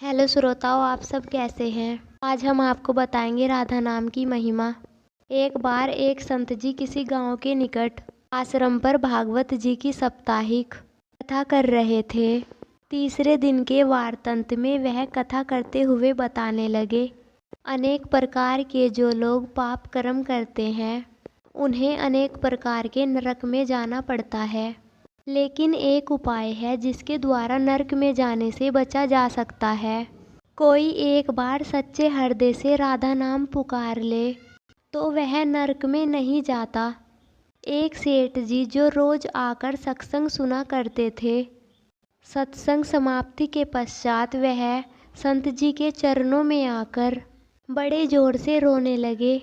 Hello श्रोताओं, आप सब कैसे हैं। आज हम आपको बताएंगे राधा नाम की महिमा। एक बार एक संत जी किसी गांव के निकट आश्रम पर भागवत जी की साप्ताहिक कथा कर रहे थे। तीसरे दिन के वारतंत में वह कथा करते हुए बताने लगे, अनेक प्रकार के जो लोग पाप कर्म करते हैं उन्हें अनेक प्रकार के नरक में जाना पड़ता है, लेकिन एक उपाय है जिसके द्वारा नरक में जाने से बचा जा सकता है। कोई एक बार सच्चे हृदय से राधा नाम पुकार ले तो वह नरक में नहीं जाता। एक सेठ जी जो रोज आकर सत्संग सुना करते थे, सत्संग समाप्ति के पश्चात वह संत जी के चरणों में आकर बड़े जोर से रोने लगे।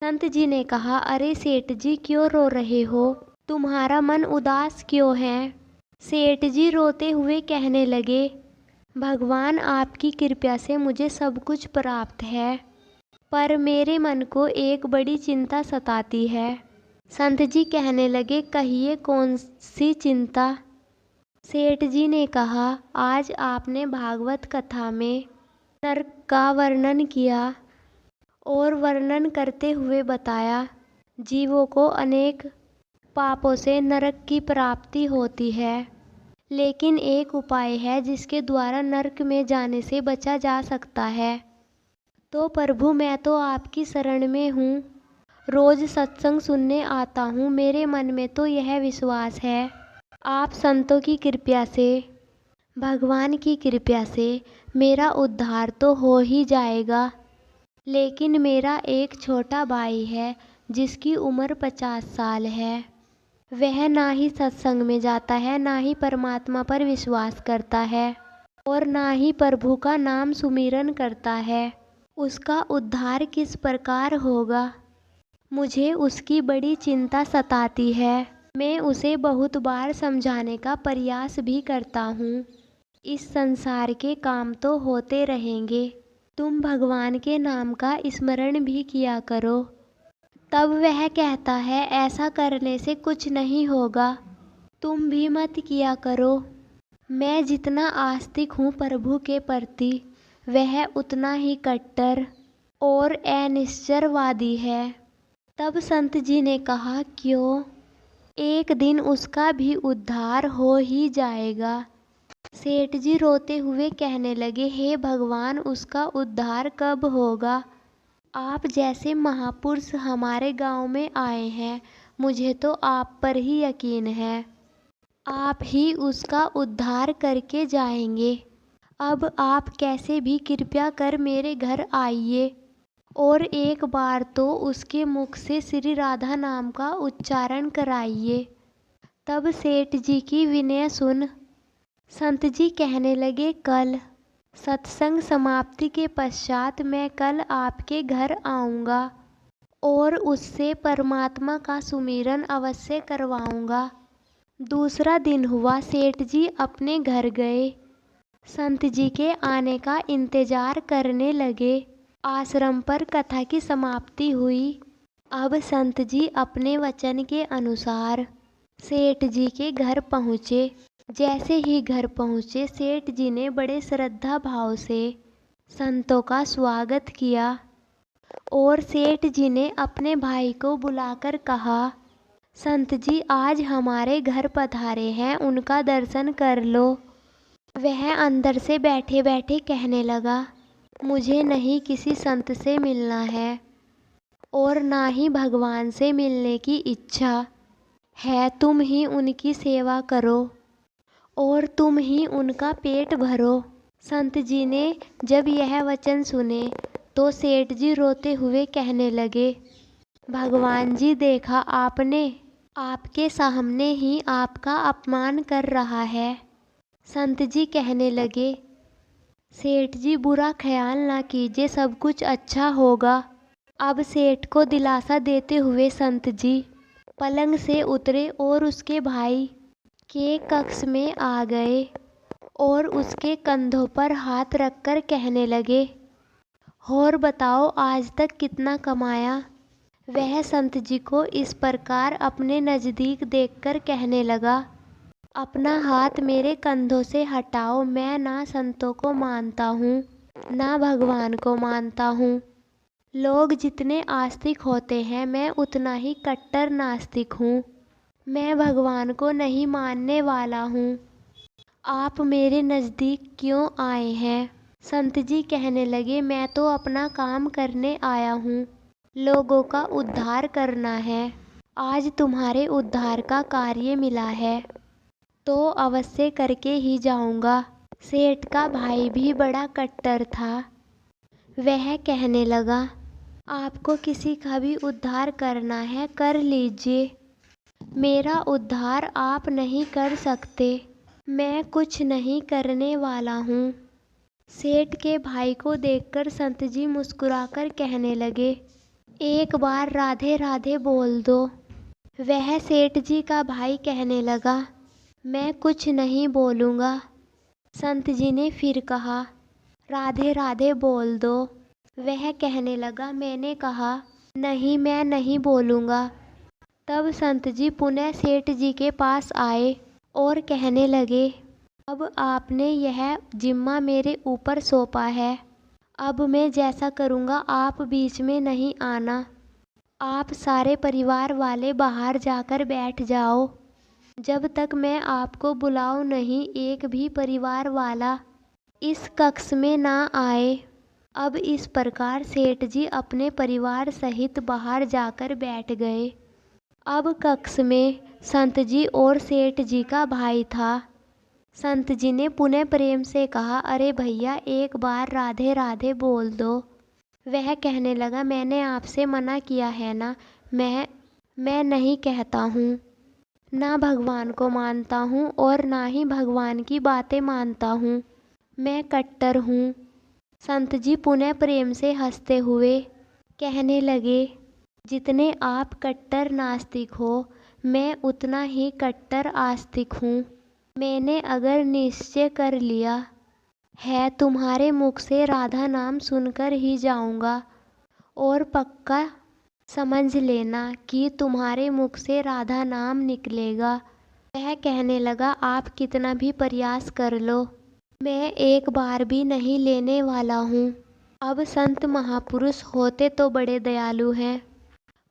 संत जी ने कहा, अरे सेठ जी, क्यों रो रहे हो? तुम्हारा मन उदास क्यों है? सेठ जी रोते हुए कहने लगे, भगवान आपकी कृपा से मुझे सब कुछ प्राप्त है, पर मेरे मन को एक बड़ी चिंता सताती है। संत जी कहने लगे, कहिए कौन सी चिंता? सेठ जी ने कहा, आज आपने भागवत कथा में नरक का वर्णन किया और वर्णन करते हुए बताया जीवों को अनेक पापों से नरक की प्राप्ति होती है, लेकिन एक उपाय है जिसके द्वारा नरक में जाने से बचा जा सकता है। तो प्रभु, मैं तो आपकी शरण में हूँ, रोज सत्संग सुनने आता हूँ। मेरे मन में तो यह विश्वास है, आप संतों की कृपा से, भगवान की कृपा से मेरा उद्धार तो हो ही जाएगा। लेकिन मेरा एक छोटा भाई है जिसकी उम्र 50 साल है। वह ना ही सत्संग में जाता है, ना ही परमात्मा पर विश्वास करता है और ना ही प्रभु का नाम सुमिरन करता है। उसका उद्धार किस प्रकार होगा? मुझे उसकी बड़ी चिंता सताती है। मैं उसे बहुत बार समझाने का प्रयास भी करता हूँ। इस संसार के काम तो होते रहेंगे, तुम भगवान के नाम का स्मरण भी किया करो। तब वह कहता है, ऐसा करने से कुछ नहीं होगा, तुम भी मत किया करो। मैं जितना आस्तिक हूँ प्रभु के प्रति, वह उतना ही कट्टर और अनिश्चयवादी है। तब संत जी ने कहा, क्यों? एक दिन उसका भी उद्धार हो ही जाएगा। सेठ जी रोते हुए कहने लगे, हे भगवान, उसका उद्धार कब होगा? आप जैसे महापुरुष हमारे गांव में आए हैं, मुझे तो आप पर ही यकीन है, आप ही उसका उद्धार करके जाएंगे। अब आप कैसे भी कृपया कर मेरे घर आइए और एक बार तो उसके मुख से श्री राधा नाम का उच्चारण कराइए। तब सेठ जी की विनय सुन संत जी कहने लगे, कल सत्संग समाप्ति के पश्चात मैं कल आपके घर आऊँगा और उससे परमात्मा का सुमिरन अवश्य करवाऊँगा। दूसरा दिन हुआ, सेठ जी अपने घर गए। संत जी के आने का इंतजार करने लगे। आश्रम पर कथा की समाप्ति हुई। अब संत जी अपने वचन के अनुसार सेठ जी के घर पहुँचे। जैसे ही घर पहुँचे, सेठ जी ने बड़े श्रद्धा भाव से संतों का स्वागत किया और सेठ जी ने अपने भाई को बुलाकर कहा, संत जी आज हमारे घर पधारे हैं, उनका दर्शन कर लो। वह अंदर से बैठे बैठे कहने लगा, मुझे नहीं किसी संत से मिलना है और ना ही भगवान से मिलने की इच्छा है। तुम ही उनकी सेवा करो और तुम ही उनका पेट भरो। संत जी ने जब यह वचन सुने तो सेठ जी रोते हुए कहने लगे, भगवान जी, देखा आपने, आपके सामने ही आपका अपमान कर रहा है। संत जी कहने लगे, सेठ जी बुरा ख्याल ना कीजिए, सब कुछ अच्छा होगा। अब सेठ को दिलासा देते हुए संत जी पलंग से उतरे और उसके भाई के कक्ष में आ गए और उसके कंधों पर हाथ रखकर कहने लगे, और बताओ आज तक कितना कमाया? वह संत जी को इस प्रकार अपने नज़दीक देखकर कहने लगा, अपना हाथ मेरे कंधों से हटाओ, मैं ना संतों को मानता हूँ, ना भगवान को मानता हूँ। लोग जितने आस्तिक होते हैं, मैं उतना ही कट्टर नास्तिक हूँ। मैं भगवान को नहीं मानने वाला हूँ। आप मेरे नज़दीक क्यों आए हैं? संत जी कहने लगे, मैं तो अपना काम करने आया हूँ, लोगों का उद्धार करना है। आज तुम्हारे उद्धार का कार्य मिला है तो अवश्य करके ही जाऊंगा। सेठ का भाई भी बड़ा कट्टर था। वह कहने लगा, आपको किसी का भी उद्धार करना है कर लीजिए, मेरा उद्धार आप नहीं कर सकते, मैं कुछ नहीं करने वाला हूँ। सेठ के भाई को देखकर संत जी मुस्कुराकर कहने लगे, एक बार राधे राधे बोल दो। वह सेठ जी का भाई कहने लगा, मैं कुछ नहीं बोलूँगा। संत जी ने फिर कहा, राधे राधे बोल दो। वह कहने लगा, मैंने कहा नहीं, मैं नहीं बोलूँगा। तब संत जी पुनः सेठ जी के पास आए और कहने लगे, अब आपने यह जिम्मा मेरे ऊपर सौंपा है, अब मैं जैसा करूँगा आप बीच में नहीं आना। आप सारे परिवार वाले बाहर जाकर बैठ जाओ, जब तक मैं आपको बुलाऊं नहीं एक भी परिवार वाला इस कक्ष में ना आए। अब इस प्रकार सेठ जी अपने परिवार सहित बाहर जाकर बैठ गए। अब कक्ष में संत जी और सेठ जी का भाई था। संत जी ने पुनः प्रेम से कहा, अरे भैया एक बार राधे राधे बोल दो। वह कहने लगा, मैंने आपसे मना किया है ना, मैं नहीं कहता हूँ, ना भगवान को मानता हूँ और ना ही भगवान की बातें मानता हूँ, मैं कट्टर हूँ। संत जी पुनः प्रेम से हंसते हुए कहने लगे, जितने आप कट्टर नास्तिक हो, मैं उतना ही कट्टर आस्तिक हूँ। मैंने अगर निश्चय कर लिया है, तुम्हारे मुख से राधा नाम सुनकर ही जाऊंगा, और पक्का समझ लेना कि तुम्हारे मुख से राधा नाम निकलेगा। वह कहने लगा, आप कितना भी प्रयास कर लो, मैं एक बार भी नहीं लेने वाला हूँ। अब संत महापुरुष होते तो बड़े दयालु हैं,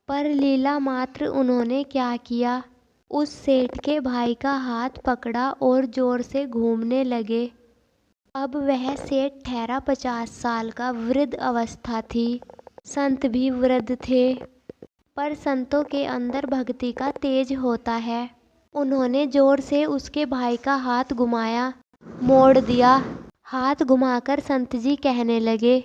पर लीला मात्र उन्होंने क्या किया, उस सेठ के भाई का हाथ पकड़ा और जोर से घूमने लगे। अब वह सेठ ठहरा 50 साल का, वृद्ध अवस्था थी। संत भी वृद्ध थे, पर संतों के अंदर भक्ति का तेज होता है। उन्होंने जोर से उसके भाई का हाथ घुमाया, मोड़ दिया। हाथ घुमाकर संत जी कहने लगे,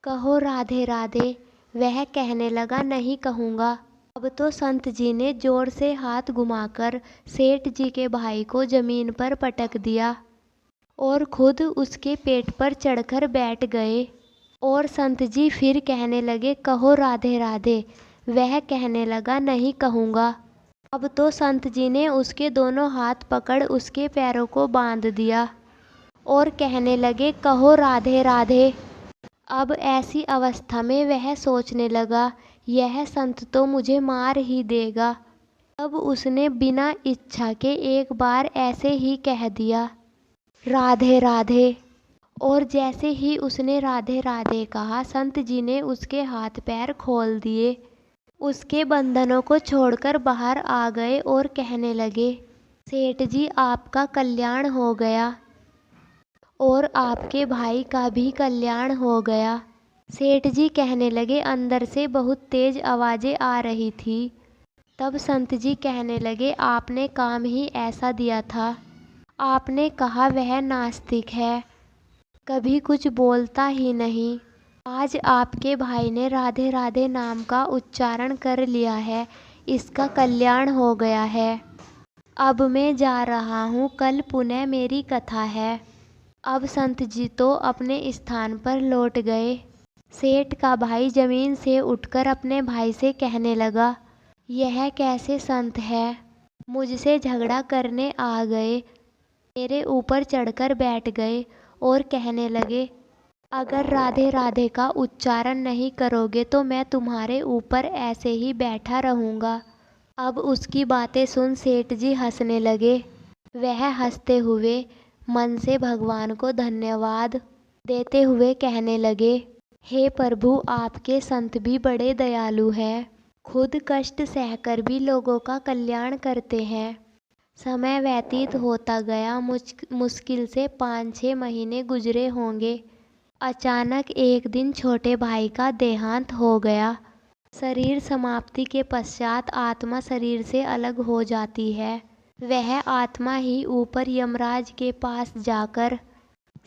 कहो राधे राधे। वह कहने लगा, नहीं कहूँगा। अब तो संत जी ने जोर से हाथ घुमाकर सेठ जी के भाई को जमीन पर पटक दिया और खुद उसके पेट पर चढ़कर बैठ गए। और संत जी फिर कहने लगे, कहो राधे राधे। वह कहने लगा, नहीं कहूँगा। अब तो संत जी ने उसके दोनों हाथ पकड़ उसके पैरों को बांध दिया और कहने लगे, कहो राधे राधे। अब ऐसी अवस्था में वह सोचने लगा, यह संत तो मुझे मार ही देगा। तब उसने बिना इच्छा के एक बार ऐसे ही कह दिया, राधे राधे। और जैसे ही उसने राधे राधे कहा, संत जी ने उसके हाथ पैर खोल दिए, उसके बंधनों को छोड़कर बाहर आ गए और कहने लगे, सेठ जी आपका कल्याण हो गया और आपके भाई का भी कल्याण हो गया। सेठ जी कहने लगे, अंदर से बहुत तेज आवाज़ें आ रही थी। तब संत जी कहने लगे, आपने काम ही ऐसा दिया था। आपने कहा वह नास्तिक है, कभी कुछ बोलता ही नहीं। आज आपके भाई ने राधे राधे नाम का उच्चारण कर लिया है, इसका कल्याण हो गया है। अब मैं जा रहा हूँ, कल पुनः मेरी कथा है। अब संत जी तो अपने स्थान पर लौट गए। सेठ का भाई जमीन से उठकर अपने भाई से कहने लगा, यह कैसे संत है, मुझसे झगड़ा करने आ गए, मेरे ऊपर चढ़कर बैठ गए और कहने लगे, अगर राधे राधे का उच्चारण नहीं करोगे तो मैं तुम्हारे ऊपर ऐसे ही बैठा रहूँगा। अब उसकी बातें सुन सेठ जी हंसने लगे वह हंसते हुए मन से भगवान को धन्यवाद देते हुए कहने लगे, हे प्रभु, आपके संत भी बड़े दयालु हैं, खुद कष्ट सहकर भी लोगों का कल्याण करते हैं। समय व्यतीत होता गया, मुश्किल से 5-6 महीने गुजरे होंगे। अचानक एक दिन छोटे भाई का देहांत हो गया। शरीर समाप्ति के पश्चात आत्मा शरीर से अलग हो जाती है। वह आत्मा ही ऊपर यमराज के पास जाकर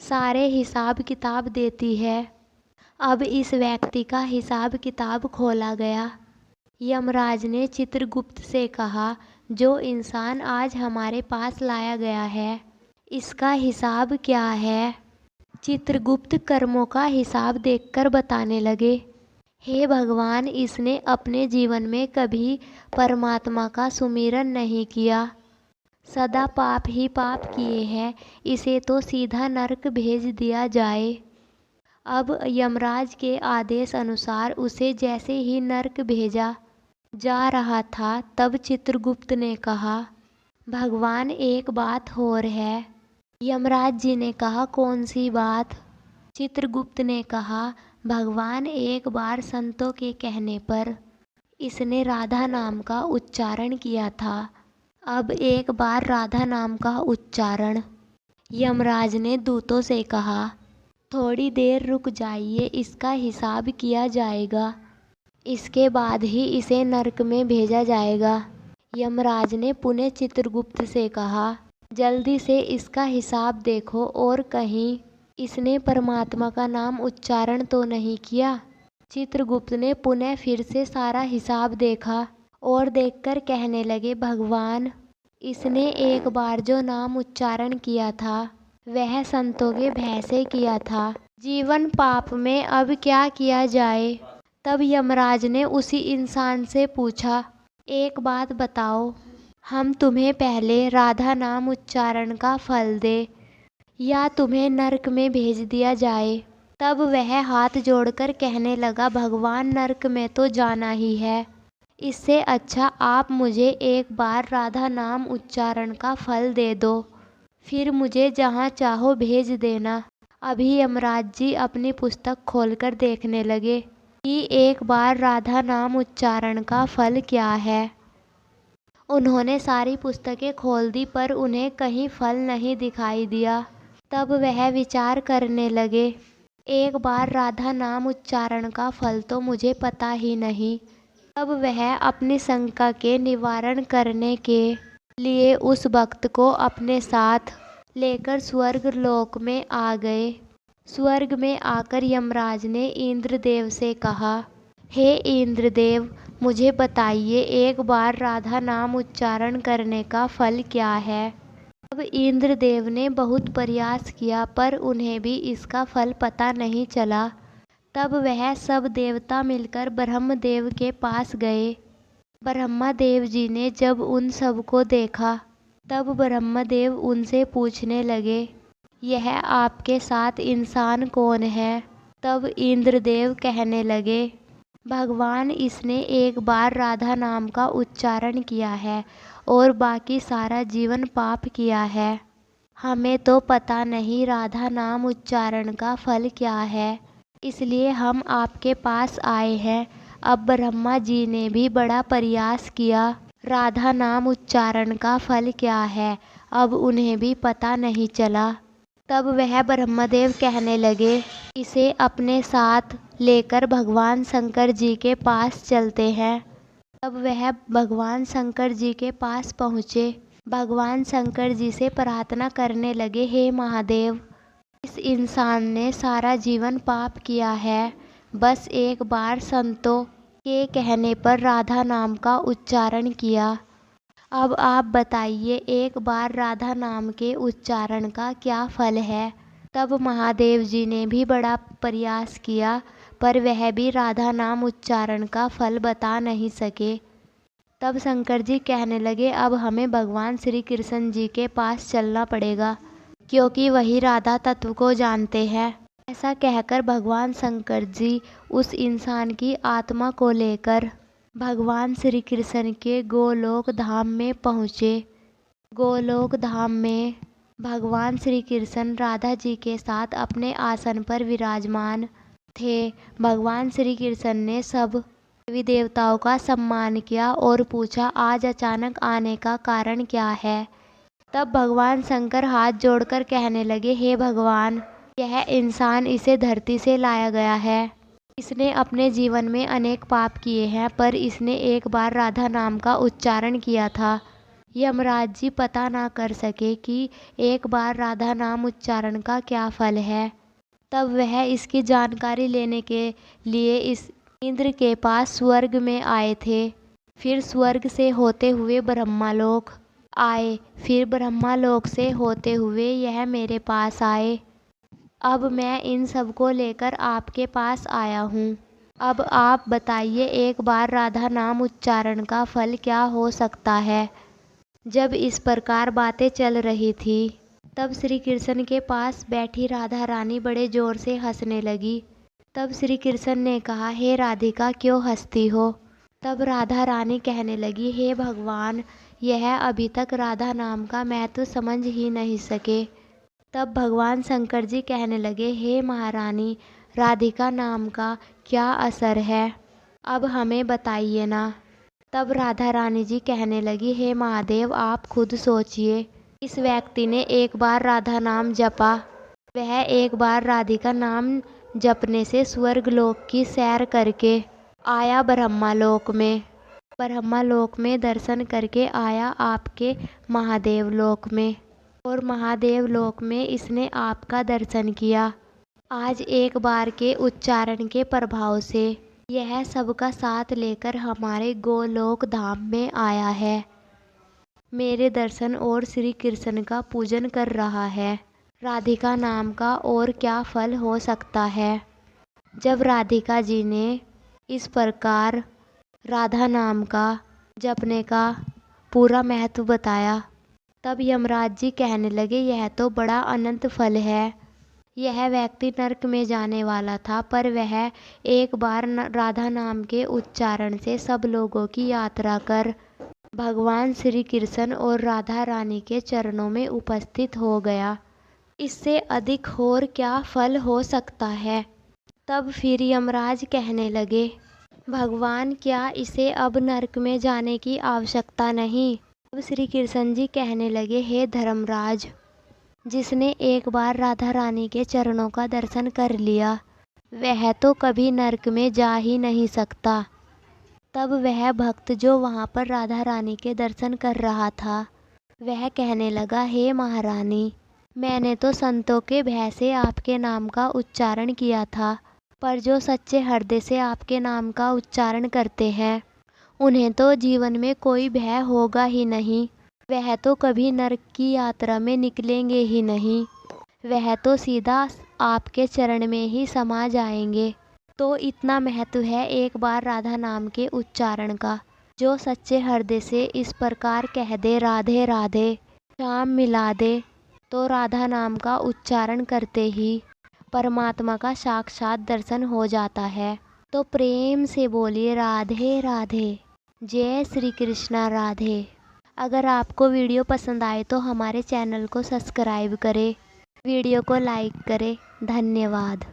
सारे हिसाब किताब देती है। अब इस व्यक्ति का हिसाब किताब खोला गया। यमराज ने चित्रगुप्त से कहा, जो इंसान आज हमारे पास लाया गया है, इसका हिसाब क्या है? चित्रगुप्त कर्मों का हिसाब देखकर बताने लगे, हे भगवान, इसने अपने जीवन में कभी परमात्मा का सुमिरन नहीं किया, सदा पाप ही पाप किए हैं, इसे तो सीधा नरक भेज दिया जाए। अब यमराज के आदेश अनुसार उसे जैसे ही नरक भेजा जा रहा था, तब चित्रगुप्त ने कहा, भगवान, एक बात और है। यमराज जी ने कहा, कौन सी बात? चित्रगुप्त ने कहा, भगवान, एक बार संतों के कहने पर इसने राधा नाम का उच्चारण किया था। अब एक बार राधा नाम का उच्चारण। यमराज ने दूतों से कहा, थोड़ी देर रुक जाइए, इसका हिसाब किया जाएगा, इसके बाद ही इसे नरक में भेजा जाएगा। यमराज ने पुनः चित्रगुप्त से कहा, जल्दी से इसका हिसाब देखो और कहीं इसने परमात्मा का नाम उच्चारण तो नहीं किया। चित्रगुप्त ने पुनः फिर से सारा हिसाब देखा और देखकर कहने लगे, भगवान, इसने एक बार जो नाम उच्चारण किया था वह संतों के भय से किया था, जीवन पाप में, अब क्या किया जाए? तब यमराज ने उसी इंसान से पूछा, एक बात बताओ, हम तुम्हें पहले राधा नाम उच्चारण का फल दे या तुम्हें नरक में भेज दिया जाए? तब वह हाथ जोड़कर कहने लगा, भगवान, नरक में तो जाना ही है, इससे अच्छा आप मुझे एक बार राधा नाम उच्चारण का फल दे दो, फिर मुझे जहाँ चाहो भेज देना। अभी यमराज जी अपनी पुस्तक खोलकर देखने लगे कि एक बार राधा नाम उच्चारण का फल क्या है। उन्होंने सारी पुस्तकें खोल दी पर उन्हें कहीं फल नहीं दिखाई दिया। तब वह विचार करने लगे, एक बार राधा नाम उच्चारण का फल तो मुझे पता ही नहीं। तब वह अपनी शंका के निवारण करने के लिए उस भक्त को अपने साथ लेकर स्वर्ग लोक में आ गए। स्वर्ग में आकर यमराज ने इंद्रदेव से कहा, हे इंद्रदेव, मुझे बताइए, एक बार राधा नाम उच्चारण करने का फल क्या है? अब इंद्रदेव ने बहुत प्रयास किया पर उन्हें भी इसका फल पता नहीं चला। तब वह सब देवता मिलकर ब्रह्मदेव के पास गए। ब्रह्मदेव जी ने जब उन सब को देखा तब ब्रह्मदेव उनसे पूछने लगे, यह आपके साथ इंसान कौन है? तब इंद्रदेव कहने लगे, भगवान, इसने एक बार राधा नाम का उच्चारण किया है और बाकी सारा जीवन पाप किया है। हमें तो पता नहीं राधा नाम उच्चारण का फल क्या है, इसलिए हम आपके पास आए हैं। अब ब्रह्मा जी ने भी बड़ा प्रयास किया, राधा नाम उच्चारण का फल क्या है, अब उन्हें भी पता नहीं चला। तब वह ब्रह्मदेव कहने लगे, इसे अपने साथ लेकर भगवान शंकर जी के पास चलते हैं। तब वह भगवान शंकर जी के पास पहुँचे। भगवान शंकर जी से प्रार्थना करने लगे, हे महादेव, इस इंसान ने सारा जीवन पाप किया है, बस एक बार संतों के कहने पर राधा नाम का उच्चारण किया। अब आप बताइए, एक बार राधा नाम के उच्चारण का क्या फल है? तब महादेव जी ने भी बड़ा प्रयास किया पर वह भी राधा नाम उच्चारण का फल बता नहीं सके। तब शंकर जी कहने लगे, अब हमें भगवान श्री कृष्ण जी के पास चलना पड़ेगा क्योंकि वही राधा तत्व को जानते हैं। ऐसा कहकर भगवान शंकर जी उस इंसान की आत्मा को लेकर भगवान श्री कृष्ण के गोलोक धाम में पहुँचे। गोलोक धाम में भगवान श्री कृष्ण राधा जी के साथ अपने आसन पर विराजमान थे। भगवान श्री कृष्ण ने सब देवी देवताओं का सम्मान किया और पूछा, आज अचानक आने का कारण क्या है। तब भगवान शंकर हाथ जोड़कर कहने लगे, हे भगवान, यह इंसान इसे धरती से लाया गया है। इसने अपने जीवन में अनेक पाप किए हैं, पर इसने एक बार राधा नाम का उच्चारण किया था। यमराज जी पता ना कर सके कि एक बार राधा नाम उच्चारण का क्या फल है। तब वह इसकी जानकारी लेने के लिए इस इंद्र के पास स्वर्ग में आए थे। फिर स्वर्ग से होते हुए ब्रह्मालोक आए। फिर ब्रह्मालोक से होते हुए यह मेरे पास आए। अब मैं इन सब को लेकर आपके पास आया हूँ। अब आप बताइए, एक बार राधा नाम उच्चारण का फल क्या हो सकता है। जब इस प्रकार बातें चल रही थी, तब श्री कृष्ण के पास बैठी राधा रानी बड़े जोर से हंसने लगी। तब श्री कृष्ण ने कहा, हे राधिका, क्यों हंसती हो। तब राधा रानी कहने लगी, हे भगवान, यह अभी तक राधा नाम का महत्व समझ ही नहीं सके। तब भगवान शंकर जी कहने लगे, हे महारानी, राधिका नाम का क्या असर है, अब हमें बताइए ना। तब राधा रानी जी कहने लगी, हे महादेव, आप खुद सोचिए। इस व्यक्ति ने एक बार राधा नाम जपा। वह एक बार राधिका नाम जपने से स्वर्ग लोक की सैर करके आया ब्रह्मालोक में। ब्रह्मालोक में दर्शन करके आया आपके महादेव लोक में, और महादेव लोक में इसने आपका दर्शन किया। आज एक बार के उच्चारण के प्रभाव से यह सबका साथ लेकर हमारे गोलोक धाम में आया है। मेरे दर्शन और श्री कृष्ण का पूजन कर रहा है। राधिका नाम का और क्या फल हो सकता है। जब राधिका जी ने इस प्रकार राधा नाम का जपने का पूरा महत्व बताया, तब यमराज जी कहने लगे, यह तो बड़ा अनंत फल है। यह व्यक्ति नरक में जाने वाला था, पर वह एक बार राधा नाम के उच्चारण से सब लोगों की यात्रा कर भगवान श्री कृष्ण और राधा रानी के चरणों में उपस्थित हो गया। इससे अधिक और क्या फल हो सकता है। तब फिर यमराज कहने लगे, भगवान, क्या इसे अब नरक में जाने की आवश्यकता नहीं। तब श्री कृष्ण जी कहने लगे, हे धर्मराज, जिसने एक बार राधा रानी के चरणों का दर्शन कर लिया, वह तो कभी नरक में जा ही नहीं सकता। तब वह भक्त जो वहाँ पर राधा रानी के दर्शन कर रहा था, वह कहने लगा, हे महारानी, मैंने तो संतों के भय से आपके नाम का उच्चारण किया था, पर जो सच्चे हृदय से आपके नाम का उच्चारण करते हैं, उन्हें तो जीवन में कोई भय होगा ही नहीं। वह तो कभी नरक की यात्रा में निकलेंगे ही नहीं। वह तो सीधा आपके चरण में ही समा जाएंगे। तो इतना महत्व है एक बार राधा नाम के उच्चारण का। जो सच्चे हृदय से इस प्रकार कह दे, राधे राधे, श्याम मिला दे, तो राधा नाम का उच्चारण करते ही परमात्मा का साक्षात दर्शन हो जाता है। तो प्रेम से बोलिए, राधे राधे, जय श्री कृष्णा राधे। अगर आपको वीडियो पसंद आए तो हमारे चैनल को सब्सक्राइब करें, वीडियो को लाइक करें। धन्यवाद।